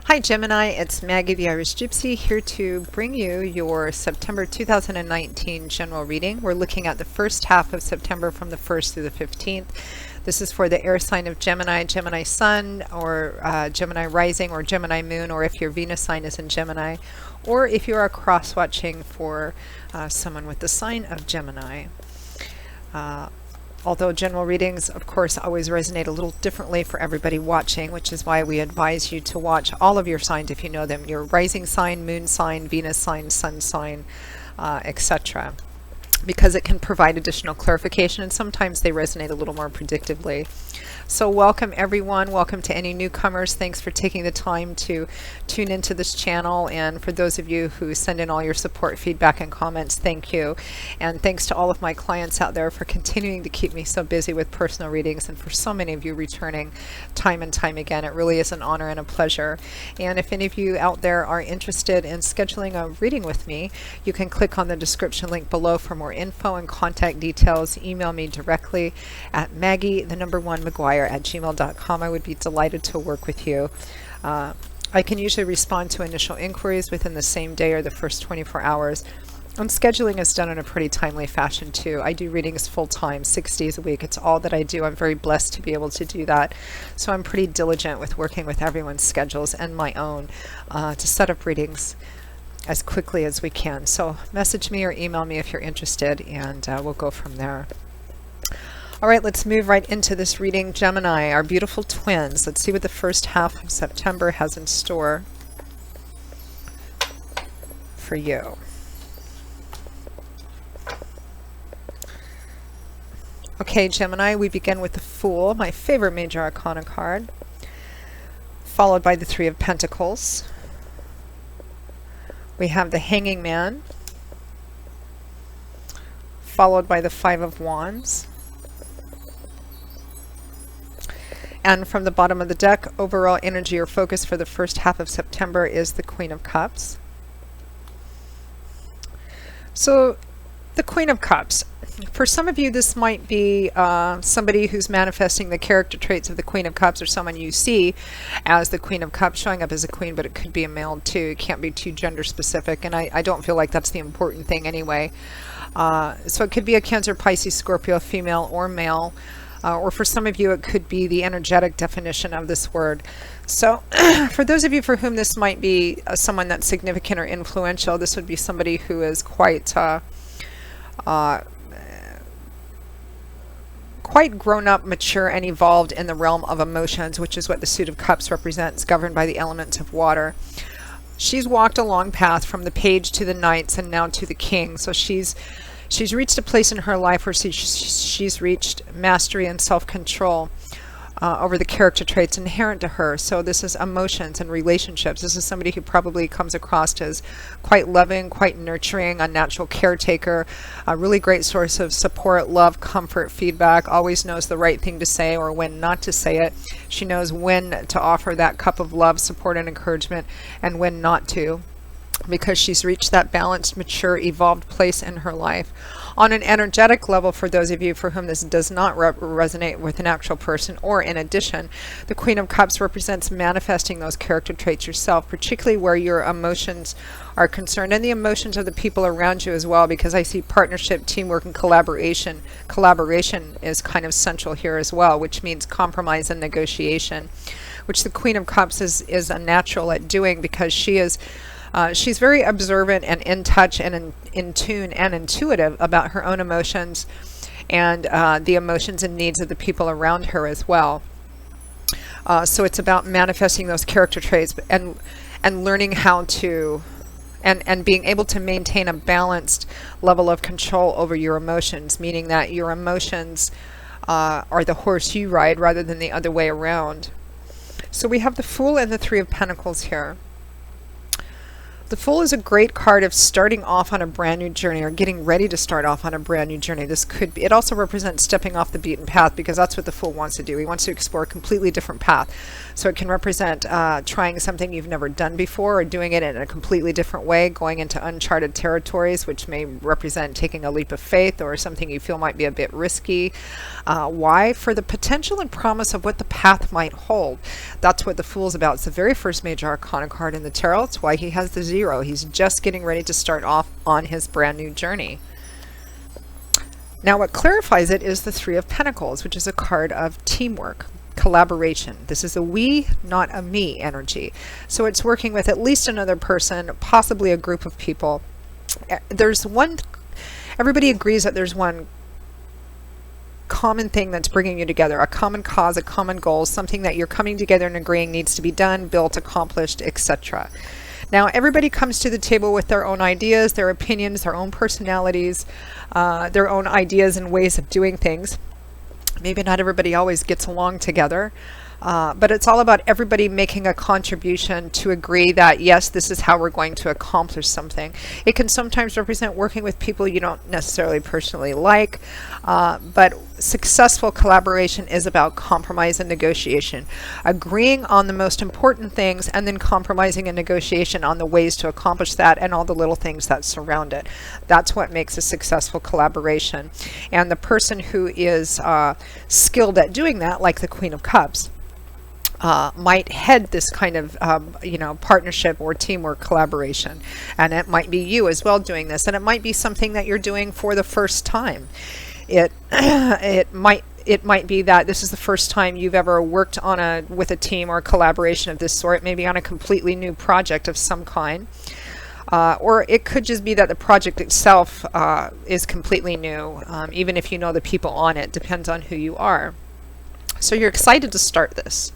Hi Gemini, it's Maggie the Irish Gypsy here to bring you your September 2019 general reading. We're looking at the first half of September from the 1st through the 15th. This is for the air sign of Gemini, Gemini Sun, or Gemini Rising, or Gemini Moon, or if your Venus sign is in Gemini, or if you are cross-watching for someone with the sign of Gemini. Although general readings, of course, always resonate a little differently for everybody watching, which is why we advise you to watch all of your signs if you know them, your rising sign, moon sign, Venus sign, sun sign, etc. Because it can provide additional clarification, and sometimes they resonate a little more predictively. So welcome everyone, welcome to any newcomers. Thanks for taking the time to tune into this channel, and for those of you who send in all your support, feedback, and comments, thank you. And thanks to all of my clients out there for continuing to keep me so busy with personal readings, and for so many of you returning time and time again. It really is an honor and a pleasure. And if any of you out there are interested in scheduling a reading with me, you can click on the description link below for more info and contact details. Email me directly at Maggie1McGuire@gmail.com. I would be delighted to work with you. I can usually respond to initial inquiries within the same day or the first 24 hours. And scheduling is done in a pretty timely fashion too. I do readings full-time, 6 days a week. It's all that I do. I'm very blessed to be able to do that. So I'm pretty diligent with working with everyone's schedules and my own to set up readings as quickly as we can. So message me or email me if you're interested, and we'll go from there. All right, let's move right into this reading. Gemini, our beautiful twins. Let's see what the first half of September has in store for you. Okay, Gemini, we begin with the Fool, my favorite major arcana card, followed by the Three of Pentacles. We have the Hanging Man, followed by the Five of Wands. And from the bottom of the deck, overall energy or focus for the first half of September is the Queen of Cups. So, the Queen of Cups. For some of you, this might be somebody who's manifesting the character traits of the Queen of Cups, or someone you see as the Queen of Cups showing up as a queen, but it could be a male too. It can't be too gender specific, and I don't feel like that's the important thing anyway. So it could be a Cancer, Pisces, Scorpio, female or male. Or for some of you, it could be the energetic definition of this word. So for those of you for whom this might be someone that's significant or influential, this would be somebody who is quite grown up, mature, and evolved in the realm of emotions, which is what the Suit of Cups represents, governed by the elements of water. She's walked a long path from the Page to the Knights and now to the King. So she's reached a place in her life where she's reached mastery and self-control over the character traits inherent to her. So this is emotions and relationships. This is somebody who probably comes across as quite loving, quite nurturing, a natural caretaker, a really great source of support, love, comfort, feedback, always knows the right thing to say or when not to say it. She knows when to offer that cup of love, support, and encouragement, and when not to, because she's reached that balanced, mature, evolved place in her life. On an energetic level, for those of you for whom this does not resonate with an actual person, or in addition, the Queen of Cups represents manifesting those character traits yourself, particularly where your emotions are concerned, and the emotions of the people around you as well, because I see partnership, teamwork, and collaboration. Collaboration is kind of central here as well, which means compromise and negotiation, which the Queen of Cups is a natural at doing, because she's very observant and in touch and in tune and intuitive about her own emotions and the emotions and needs of the people around her as well. So it's about manifesting those character traits and learning how to and being able to maintain a balanced level of control over your emotions, meaning that your emotions are the horse you ride rather than the other way around. So we have the Fool and the Three of Pentacles here. The Fool is a great card of starting off on a brand new journey or getting ready to start off on a brand new journey. This could be, it also represents stepping off the beaten path, because that's what the Fool wants to do. He wants to explore a completely different path. So it can represent trying something you've never done before, or doing it in a completely different way, going into uncharted territories, which may represent taking a leap of faith or something you feel might be a bit risky. Why? For the potential and promise of what the path might hold. That's what the Fool's about. It's the very first major arcana card in the tarot. It's why he has the 0. He's just getting ready to start off on his brand new journey. Now what clarifies it is the 3 of Pentacles, which is a card of teamwork, collaboration. This is a we, not a me energy. So it's working with at least another person, possibly a group of people. Everybody agrees that there's one common thing that's bringing you together, a common cause, a common goal, something that you're coming together and agreeing needs to be done, built, accomplished, etc. Now everybody comes to the table with their own ideas, their opinions, their own personalities, their own ideas and ways of doing things. Maybe not everybody always gets along together, but it's all about everybody making a contribution to agree that, yes, this is how we're going to accomplish something. It can sometimes represent working with people you don't necessarily personally like, but successful collaboration is about compromise and negotiation, agreeing on the most important things and then compromising and negotiation on the ways to accomplish that and all the little things that surround it. That's what makes a successful collaboration. And the person who is skilled at doing that, like the Queen of Cups, might head this kind of partnership or teamwork collaboration, and it might be you as well doing this, and it might be something that you're doing for the first time. It might be that this is the first time you've ever worked on with a team or a collaboration of this sort, maybe on a completely new project of some kind. Or it could just be that the project itself is completely new, even if you know the people on it. Depends on who you are. So you're excited to start this.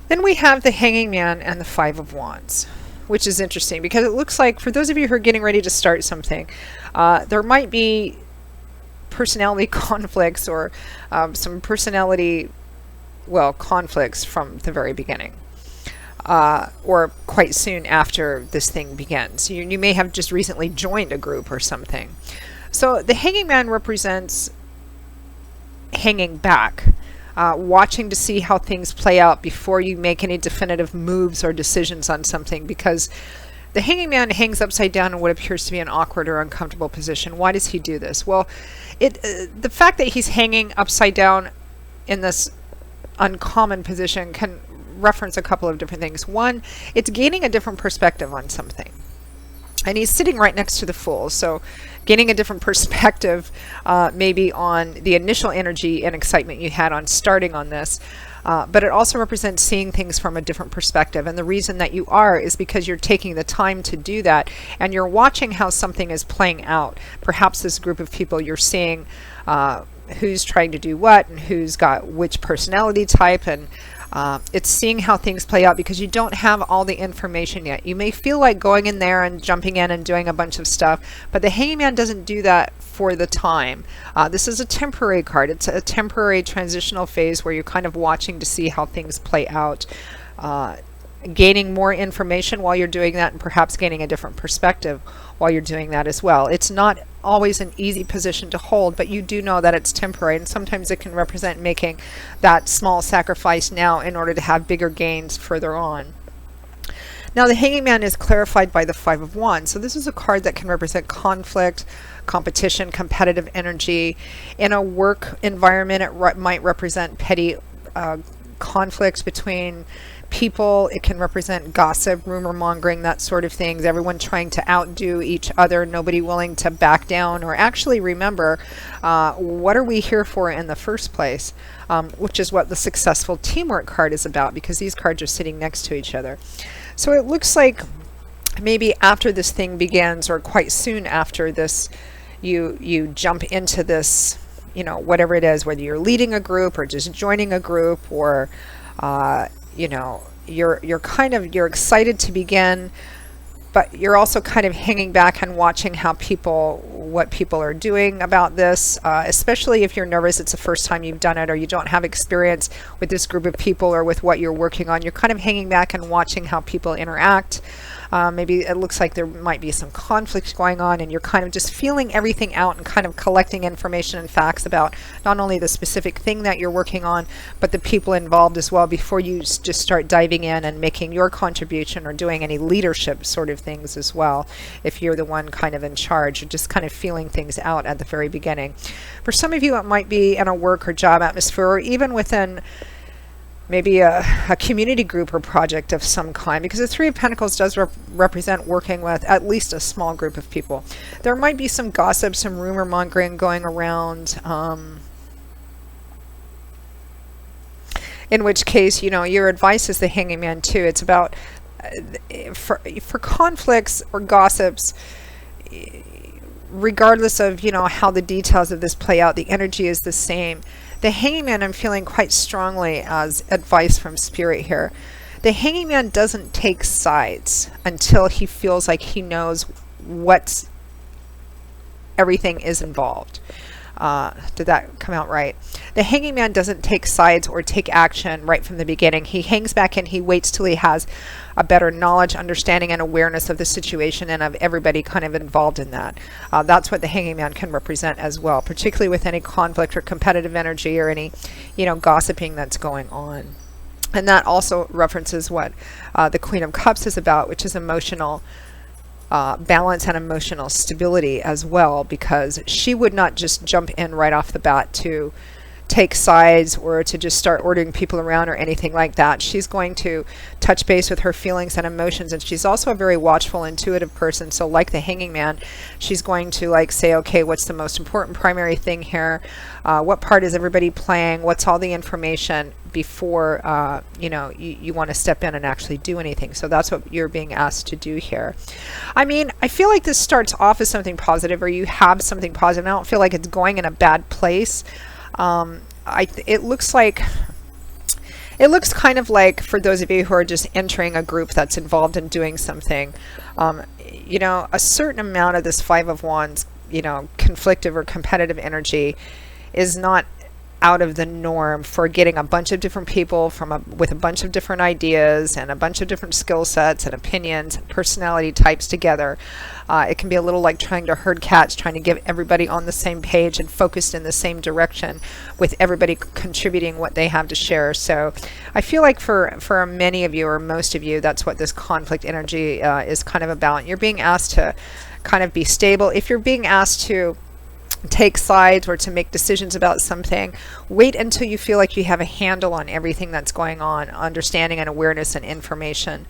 Then we have the Hanging Man and the 5 of Wands, which is interesting because it looks like, for those of you who are getting ready to start something, there might be personality conflicts or some personality, conflicts from the very beginning. Or quite soon after this thing begins. You may have just recently joined a group or something. So the Hanging Man represents hanging back, watching to see how things play out before you make any definitive moves or decisions on something, because the Hanging Man hangs upside down in what appears to be an awkward or uncomfortable position. Why does he do this? Well, the fact that he's hanging upside down in this uncommon position can reference a couple of different things. One, it's gaining a different perspective on something. And he's sitting right next to the Fool, so gaining a different perspective maybe on the initial energy and excitement you had on starting on this. But it also represents seeing things from a different perspective. And the reason that you are is because you're taking the time to do that, and you're watching how something is playing out. Perhaps this group of people, you're seeing who's trying to do what and who's got which personality type, and it's seeing how things play out because you don't have all the information yet. You may feel like going in there and jumping in and doing a bunch of stuff, but the Hanging Man doesn't do that for the time. This is a temporary card. It's a temporary transitional phase where you're kind of watching to see how things play out, gaining more information while you're doing that, and perhaps gaining a different perspective while you're doing that as well. It's not always an easy position to hold, but you do know that it's temporary, and sometimes it can represent making that small sacrifice now in order to have bigger gains further on. Now the Hanging Man is clarified by the 5 of Wands. So this is a card that can represent conflict, competition, competitive energy. In a work environment, it might represent petty conflicts between people. It can represent gossip, rumor mongering, that sort of things. Everyone trying to outdo each other, nobody willing to back down or actually remember what are we here for in the first place, which is what the successful teamwork card is about, because these cards are sitting next to each other. So it looks like maybe after this thing begins, or quite soon after this, you jump into this, whatever it is, whether you're leading a group or just joining a group, or you're excited to begin but you're also kind of hanging back and watching what people are doing about this, especially if you're nervous, it's the first time you've done it, or you don't have experience with this group of people or with what you're working on. You're kind of hanging back and watching how people interact. Maybe it looks like there might be some conflict going on, and you're kind of just feeling everything out and kind of collecting information and facts about not only the specific thing that you're working on, but the people involved as well, before you just start diving in and making your contribution or doing any leadership sort of things as well. If you're the one kind of in charge, you're just kind of feeling things out at the very beginning. For some of you, it might be in a work or job atmosphere, or even within maybe a community group or project of some kind, because the Three of Pentacles does represent working with at least a small group of people. There might be some gossip, some rumor mongering going around, in which case, you know, your advice is the Hanging Man too. It's about for conflicts or gossips, regardless of, you know, how the details of this play out, the energy is the same. The Hanging Man, I'm feeling quite strongly as advice from Spirit here. The Hanging Man doesn't take sides until he feels like he knows what everything is involved. Did that come out right? The Hanging Man doesn't take sides or take action right from the beginning. He hangs back and he waits till he has a better knowledge, understanding, and awareness of the situation and of everybody kind of involved in that. That's what the Hanging Man can represent as well, particularly with any conflict or competitive energy or any, you know, gossiping that's going on. And that also references what the Queen of Cups is about, which is emotional balance and emotional stability as well, because she would not just jump in right off the bat to take sides or to just start ordering people around or anything like that. She's going to touch base with her feelings and emotions, and she's also a very watchful, intuitive person. So like the Hanging Man, she's going to like say, okay, what's the most important primary thing here? What part is everybody playing? What's all the information before you know, you want to step in and actually do anything. So that's what you're being asked to do here. I mean, I feel like this starts off as something positive, or you have something positive. I don't feel like it's going in a bad place. It looks kind of like, for those of you who are just entering a group that's involved in doing something, you know, a certain amount of this Five of Wands, you know, conflictive or competitive energy is not out of the norm for getting a bunch of different people with a bunch of different ideas and a bunch of different skill sets and opinions and personality types together. It can be a little like trying to herd cats, trying to get everybody on the same page and focused in the same direction, with everybody contributing what they have to share. So I feel like for many of you, or most of you, that's what this conflict energy is kind of about. You're being asked to kind of be stable. If you're being asked to take sides or to make decisions about something, wait until you feel like you have a handle on everything that's going on, understanding and awareness and information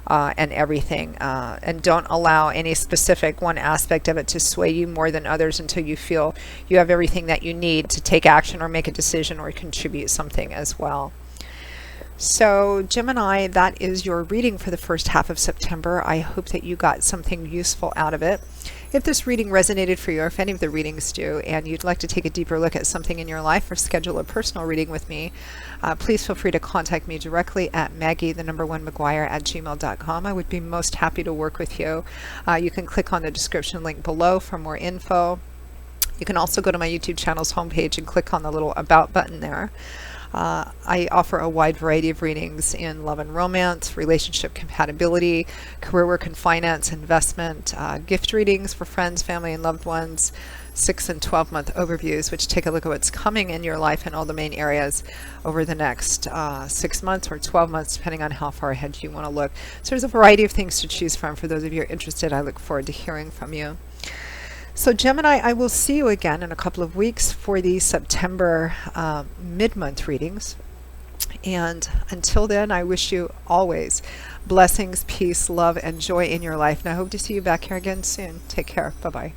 and everything, and don't allow any specific one aspect of it to sway you more than others until you feel you have everything that you need to take action or make a decision or contribute something as well. So Gemini, that is your reading for the first half of September. I hope that you got something useful out of it. If this reading resonated for you, or if any of the readings do, and you'd like to take a deeper look at something in your life or schedule a personal reading with me, please feel free to contact me directly at Maggie@gmail.com. I would be most happy to work with you. You can click on the description link below for more info. You can also go to my YouTube channel's homepage and click on the little About button there. I offer a wide variety of readings in love and romance, relationship compatibility, career, work and finance, investment, gift readings for friends, family, and loved ones, 6 and 12-month overviews, which take a look at what's coming in your life in all the main areas over the next 6 months or 12 months, depending on how far ahead you want to look. So there's a variety of things to choose from. For those of you who are interested, I look forward to hearing from you. So Gemini, I will see you again in a couple of weeks for the September mid-month readings. And until then, I wish you always blessings, peace, love, and joy in your life. And I hope to see you back here again soon. Take care. Bye-bye.